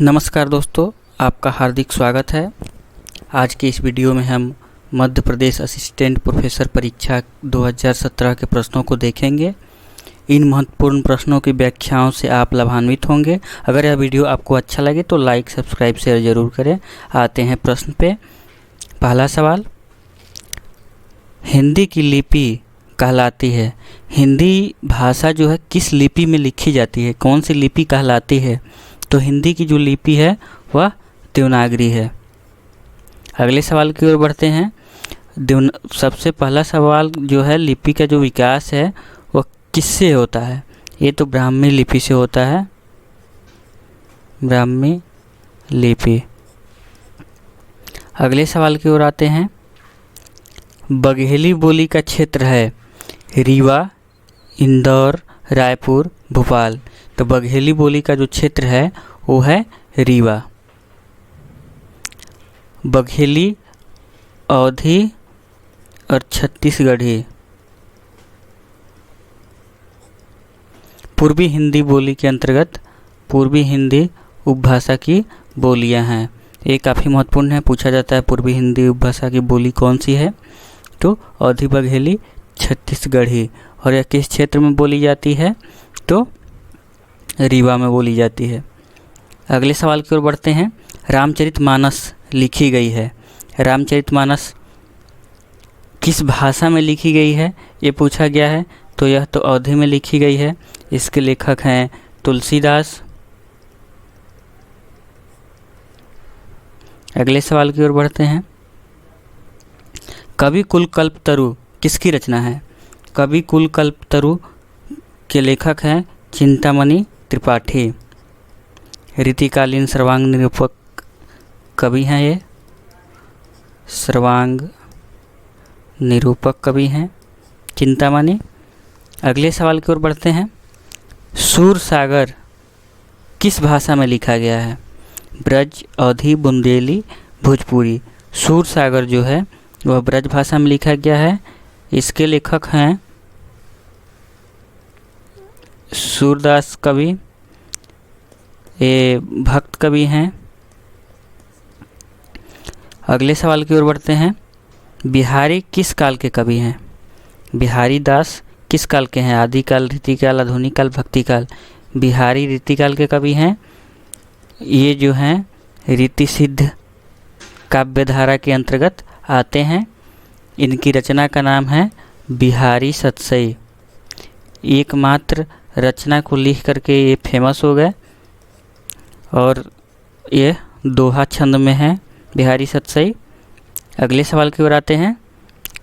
नमस्कार दोस्तों, आपका हार्दिक स्वागत है। आज के इस वीडियो में हम मध्य प्रदेश असिस्टेंट प्रोफेसर परीक्षा 2017 के प्रश्नों को देखेंगे। इन महत्वपूर्ण प्रश्नों की व्याख्याओं से आप लाभान्वित होंगे। अगर यह वीडियो आपको अच्छा लगे तो लाइक, सब्सक्राइब, शेयर ज़रूर करें। आते हैं प्रश्न पे। पहला सवाल, हिंदी की लिपि कहलाती है। हिंदी भाषा जो है किस लिपि में लिखी जाती है, कौन सी लिपि कहलाती है? तो हिंदी की जो लिपि है वह देवनागरी है। अगले सवाल की ओर बढ़ते हैं। सबसे पहला सवाल जो है, लिपि का जो विकास है वह किससे होता है? ये तो ब्राह्मी लिपि से होता है, ब्राह्मी लिपि। अगले सवाल की ओर आते हैं। बघेली बोली का क्षेत्र है रीवा, इंदौर, रायपुर, भोपाल। तो बघेली बोली का जो क्षेत्र है वो है रीवा। बघेली, अवधी और छत्तीसगढ़ी पूर्वी हिंदी बोली के अंतर्गत पूर्वी हिंदी उपभाषा की बोलियां हैं। ये काफ़ी महत्वपूर्ण है, पूछा जाता है पूर्वी हिंदी उपभाषा की बोली कौन सी है? तो अवधी, बघेली, छत्तीसगढ़ी। और यह किस क्षेत्र में बोली जाती है? तो रीवा में बोली जाती है। अगले सवाल की ओर बढ़ते हैं। रामचरितमानस लिखी गई है। रामचरितमानस किस भाषा में लिखी गई है ये पूछा गया है। तो यह तो अवधी में लिखी गई है। इसके लेखक हैं तुलसीदास। अगले सवाल की ओर बढ़ते हैं। कवि कुल कल्पतरु किसकी रचना है? कवि कुल कल्पतरु के लेखक हैं चिंतामणि त्रिपाठी। रीतिकालीन सर्वांग निरूपक कवि हैं ये, सर्वांग निरूपक कवि हैं चिंतामणि। अगले सवाल की ओर बढ़ते हैं। सूरसागर किस भाषा में लिखा गया है? ब्रज, अवधी, बुंदेली, भोजपुरी। सूरसागर जो है वह ब्रज भाषा में लिखा गया है। इसके लेखक हैं सूरदास कवि, ये भक्त कवि हैं। अगले सवाल की ओर बढ़ते हैं। बिहारी किस काल के कवि हैं? बिहारी दास किस काल के हैं? आदिकाल, रीतिकाल, आधुनिक काल, भक्तिकाल। बिहारी रीतिकाल के कवि हैं। ये जो हैं रीति सिद्ध काव्यधारा के अंतर्गत आते हैं। इनकी रचना का नाम है बिहारी सतसई। एकमात्र रचना को लिख करके ये फेमस हो गए और ये दोहा छंद में है बिहारी सतसई। अगले सवाल की ओर आते हैं।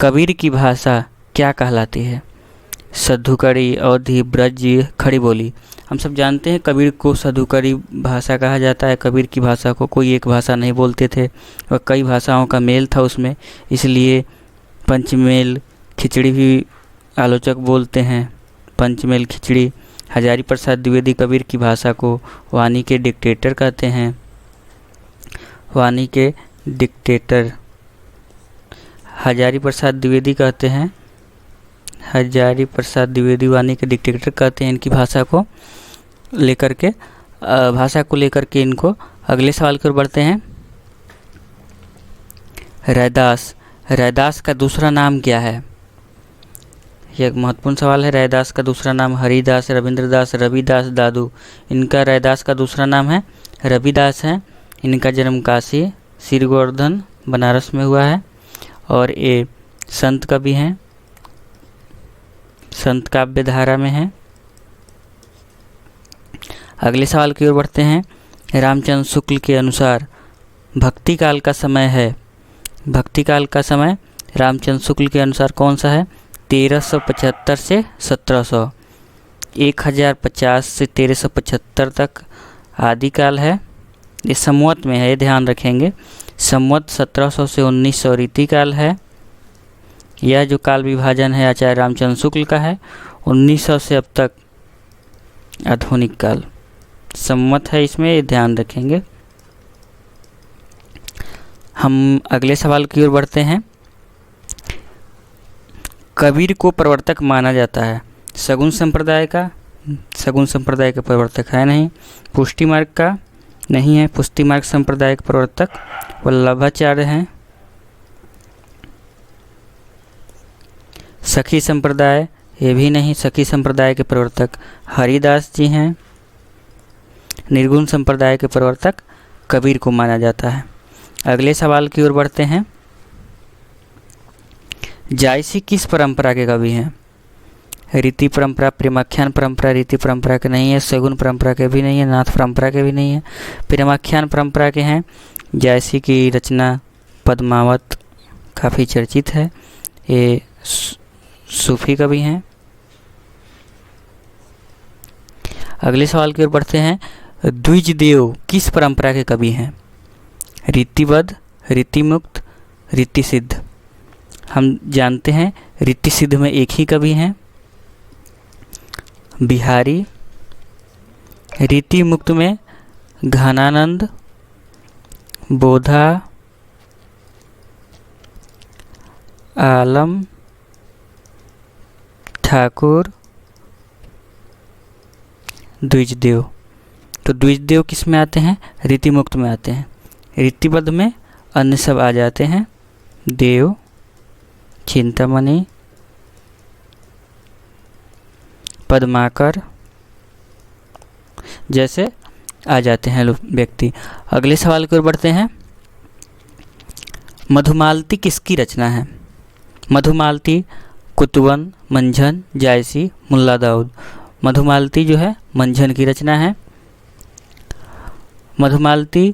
कबीर की भाषा क्या कहलाती है? सद्धुकड़ी, अवधी, ब्रज, खड़ी बोली। हम सब जानते हैं कबीर को सद्धुकड़ी भाषा कहा जाता है। कबीर की भाषा को कोई एक भाषा नहीं बोलते थे और कई भाषाओं का मेल था उसमें, इसलिए पंचमेल खिचड़ी भी आलोचक बोलते हैं। पंचमेल खिचड़ी। हजारी प्रसाद द्विवेदी कबीर की भाषा को वाणी के डिक्टेटर कहते हैं। वाणी के डिक्टेटर हजारी प्रसाद द्विवेदी कहते हैं। हजारी प्रसाद द्विवेदी वाणी के डिक्टेटर कहते हैं इनकी भाषा को लेकर के इनको। अगले सवाल की ओर बढ़ते हैं। रैदास, रैदास का दूसरा नाम क्या है? यह एक महत्वपूर्ण सवाल है। रैदास का दूसरा नाम हरिदास, रविंद्रदास, रविदास, दादू। इनका रैदास का दूसरा नाम है रविदास है। इनका जन्म काशी, श्री गोवर्धन, बनारस में हुआ है और ये संत कवि हैं, संत काव्य धारा में हैं। अगले सवाल की ओर बढ़ते हैं। रामचंद्र शुक्ल के अनुसार भक्ति काल का समय है। भक्ति काल का समय रामचंद्र शुक्ल के अनुसार कौन सा है? 1375 से 1700। 1050 से 1375 तक आदिकाल है। ये संवत में है, ये ध्यान रखेंगे। संवत 1700 से 1900 रीतिकाल है। यह जो काल विभाजन है आचार्य रामचंद्र शुक्ल का है। 1900 से अब तक आधुनिक काल संवत है, इसमें ये ध्यान रखेंगे। हम अगले सवाल की ओर बढ़ते हैं। कबीर को प्रवर्तक माना जाता है सगुन संप्रदाय का, सगुन संप्रदाय के प्रवर्तक है नहीं। पुष्टि मार्ग का, नहीं है। पुष्टि मार्ग संप्रदाय के प्रवर्तक वल्लभाचार्य हैं। सखी संप्रदाय, ये भी नहीं। सखी संप्रदाय के प्रवर्तक हरिदास जी हैं। निर्गुण संप्रदाय के प्रवर्तक कबीर को माना जाता है। अगले सवाल की ओर बढ़ते हैं। जायसी किस परंपरा के कवि हैं? रीति परंपरा, प्रेमाख्यान परंपरा रीति परंपरा के नहीं है, सगुन परंपरा के भी नहीं है, नाथ परंपरा के भी नहीं है, प्रेमाख्यान परंपरा के हैं। जायसी की रचना पद्मावत काफ़ी चर्चित है। ये सूफी कवि हैं। अगले सवाल की ओर बढ़ते हैं। द्विजदेव किस परंपरा के कवि हैं? रीतिबद्ध, रीतिमुक्त, रीतिसिद्ध। हम जानते हैं रीतिसिद्ध में एक ही कवि हैं, बिहारी। रीतिमुक्त में घनानंद, बोधा, आलम, ठाकुर, द्विजदेव। तो द्विजदेव किस में आते हैं? रीतिमुक्त में आते हैं। रीतिबद्ध में अन्य सब आ जाते हैं, देव, चिंतामणि, पद्माकर जैसे आ जाते हैं व्यक्ति। अगले सवाल की ओर बढ़ते हैं। मधुमालती किसकी रचना है? मधुमालती कुतुबन, मंझन, जायसी, मुल्ला दाऊद। मधुमालती जो है मंझन की रचना है। मधुमालती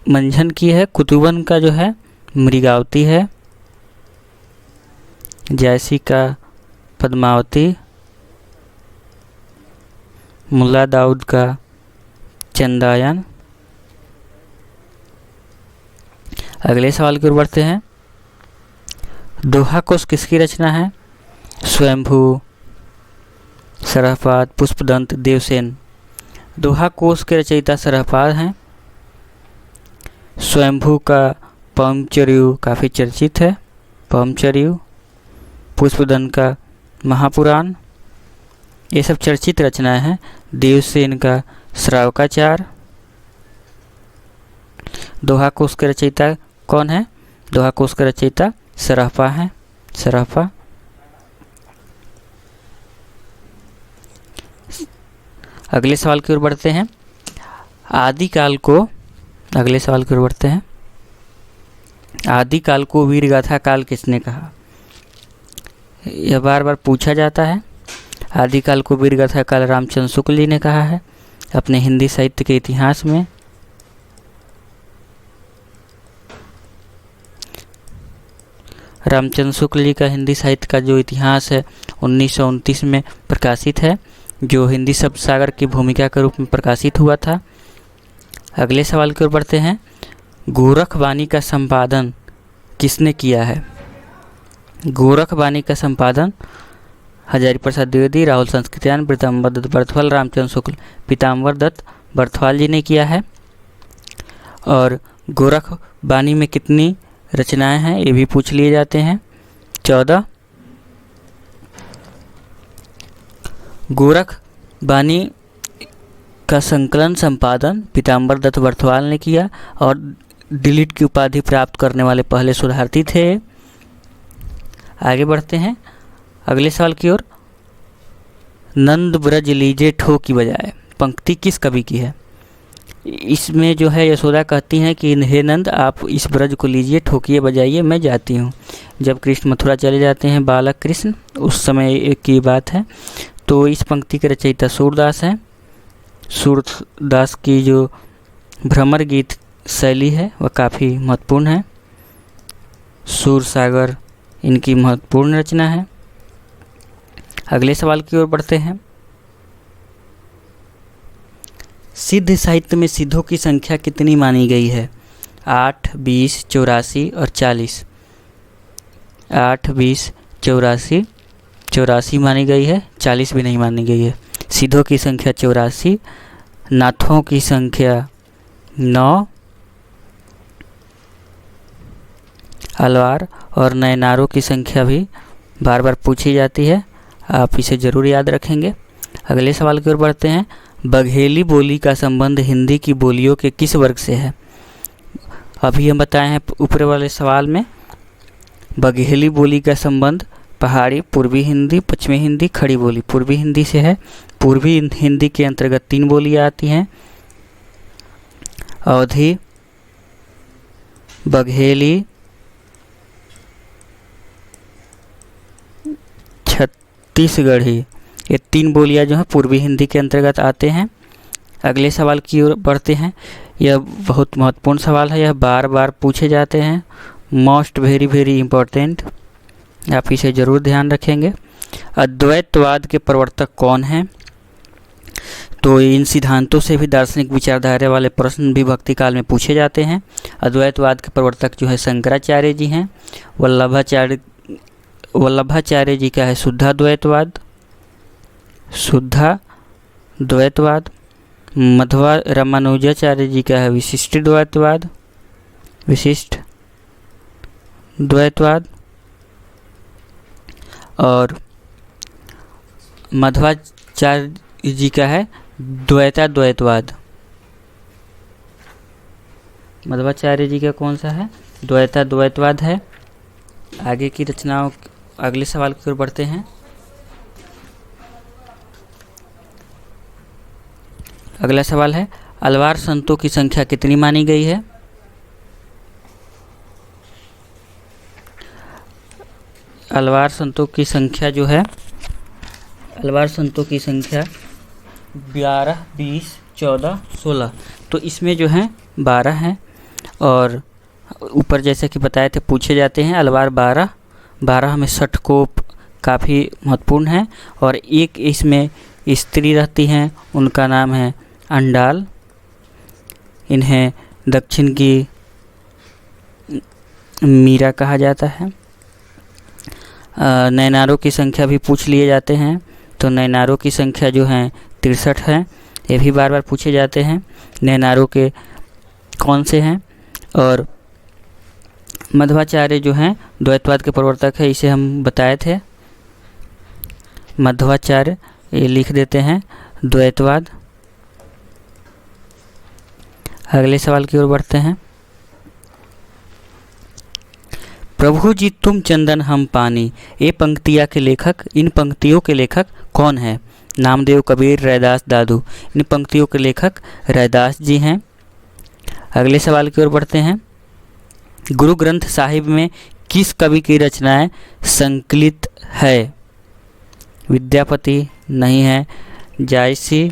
मंझन की है। कुतुबन का जो है मृगावती है। जायसी का पद्मावती, मुल्ला दाऊद का चंदायन। अगले सवाल की ओर बढ़ते हैं। दोहा कोश किसकी रचना है? स्वयंभू, सरहपाद, पुष्पदंत, देवसेन। दोहा कोश के रचयिता सरहपाद हैं। स्वयंभू का पवनचर्यु काफ़ी चर्चित है, पवनचर्यु। पुष्पदंत का महापुराण, ये सब चर्चित रचनाएं हैं। देवसेन का श्रावकाचार। दोहा कोश के रचयिता कौन है? दोहा कोश के रचयिता सरहपा हैं, सरहपा। अगले सवाल की ओर बढ़ते हैं। आदिकाल को, अगले सवाल की ओर बढ़ते हैं। आदिकाल को वीरगाथा काल किसने कहा? यह बार बार पूछा जाता है। आदिकाल को वीरगाथा काल रामचंद्र शुक्ल जी ने कहा है अपने हिंदी साहित्य के इतिहास में। रामचंद्र शुक्ल जी का हिंदी साहित्य का जो इतिहास है 1929 में प्रकाशित है, जो हिंदी शब्द सागर की भूमिका के रूप में प्रकाशित हुआ था। अगले सवाल की ओर बढ़ते हैं। गोरखवाणी का संपादन किसने किया है? गोरखवाणी का संपादन हजारी प्रसाद द्विवेदी, राहुल संस्कृत्यायन, पीताम्बर दत्त बर्थवाल, रामचंद्र शुक्ल, पीताम्बर दत्त बर्थवाल जी ने किया है। और गोरखवाणी में कितनी रचनाएं हैं ये भी पूछ लिए जाते हैं, 14। गोरखवाणी का संकलन संपादन पीताम्बर दत्त बर्थवाल ने किया और डिलीट की उपाधि प्राप्त करने वाले पहले शोधार्थी थे। आगे बढ़ते हैं अगले सवाल की ओर। नंद ब्रज लीजे ठो की बजाय पंक्ति किस कवि की है? इसमें जो है यशोदा कहती हैं कि हे नंद आप इस ब्रज को लीजिए, ठोकिए, बजाइए, मैं जाती हूँ। जब कृष्ण मथुरा चले जाते हैं, बालक कृष्ण, उस समय की बात है। तो इस पंक्ति के रचयिता सूरदास हैं। सूरदास की जो भ्रमर गीत शैली है वह काफ़ी महत्वपूर्ण है। सूरसागर इनकी महत्वपूर्ण रचना है। अगले सवाल की ओर बढ़ते हैं। सिद्ध साहित्य में सिद्धों की संख्या कितनी मानी गई है? 8, 20, 84 और 40। 8, 20, 84, 84 मानी गई है, 40 भी नहीं मानी गई है। सिद्धों की संख्या 84, नाथों की संख्या 9, अलवार और नयनारों की संख्या भी बार बार पूछी जाती है, आप इसे ज़रूर याद रखेंगे। अगले सवाल की ओर बढ़ते हैं। बघेली बोली का संबंध हिंदी की बोलियों के किस वर्ग से है? अभी हम बताए हैं ऊपर वाले सवाल में, बघेली बोली का संबंध पहाड़ी, पूर्वी हिंदी, पश्चिमी हिंदी, खड़ी बोली। पूर्वी हिंदी से है। पूर्वी हिंदी के अंतर्गत 3 बोलियां आती हैं, अवधी, बघेली, छत्तीसगढ़ी। ये 3 बोलियां जो हैं पूर्वी हिंदी के अंतर्गत आते हैं। अगले सवाल की ओर बढ़ते हैं। यह बहुत महत्वपूर्ण सवाल है, यह बार बार पूछे जाते हैं, मोस्ट वेरी वेरी इम्पोर्टेंट, आप इसे ज़रूर ध्यान रखेंगे। अद्वैतवाद के प्रवर्तक कौन हैं? तो इन सिद्धांतों से भी दार्शनिक विचारधारा वाले प्रश्न भी भक्ति काल में पूछे जाते हैं। अद्वैतवाद के प्रवर्तक जो है शंकराचार्य जी हैं। वल्लभाचार्य जी का है शुद्धाद्वैतवाद, शुद्धाद्वैतवाद। मध्वा रामानुजाचार्य जी का है विशिष्ट द्वैतवाद, विशिष्ट द्वैतवाद। और मध्वाचार्य जी का है द्वैताद्वैतवाद। मध्वाचार्य जी का कौन सा है? द्वैताद्वैतवाद है। आगे की रचनाओं, अगले सवाल की ओर बढ़ते हैं। अगला सवाल है, अलवार संतों की संख्या कितनी मानी गई है? अलवार संतों की संख्या जो है, अलवार संतों की संख्या 12, 20, 14, 16। तो इसमें जो है 12 हैं, और ऊपर जैसे कि बताए थे पूछे जाते हैं। अलवार 12 में षटकोप काफ़ी महत्वपूर्ण है, और एक इसमें स्त्री रहती हैं, उनका नाम है अंडाल। इन्हें दक्षिण की मीरा कहा जाता है। नैनारों की संख्या भी पूछ लिए जाते हैं, तो नैनारों की संख्या जो है 63 है। ये भी बार बार पूछे जाते हैं, नैनारों के कौन से हैं। और मध्वाचार्य जो हैं द्वैतवाद के प्रवर्तक है, इसे हम बताए थे। मध्वाचार्य, ये लिख देते हैं द्वैतवाद। अगले सवाल की ओर बढ़ते हैं। प्रभु जी तुम चंदन हम पानी, ये पंक्तियाँ के लेखक, इन पंक्तियों के लेखक कौन है? नामदेव, कबीर, रैदास, दादू। इन पंक्तियों के लेखक रैदास जी हैं। अगले सवाल की ओर बढ़ते हैं। गुरु ग्रंथ साहिब में किस कवि की रचनाएं संकलित है? विद्यापति नहीं है, जायसी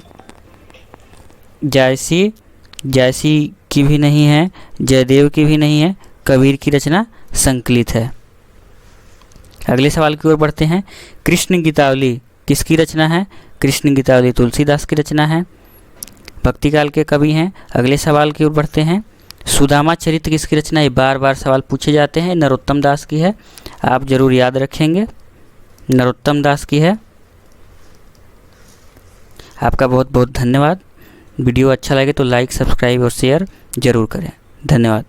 की भी नहीं है, जयदेव की भी नहीं है, कबीर की रचना संकलित है। अगले सवाल की ओर बढ़ते हैं। कृष्ण गीतावली किसकी रचना है? कृष्ण गीतावली तुलसीदास की रचना है, भक्ति काल के कवि हैं। अगले सवाल की ओर बढ़ते हैं। सुदामा चरित्र किसकी रचना है? बार बार सवाल पूछे जाते हैं, नरोत्तम दास की है, आप जरूर याद रखेंगे, नरोत्तम दास की है। आपका बहुत बहुत धन्यवाद। वीडियो अच्छा लगे तो लाइक, सब्सक्राइब और शेयर जरूर करें। धन्यवाद।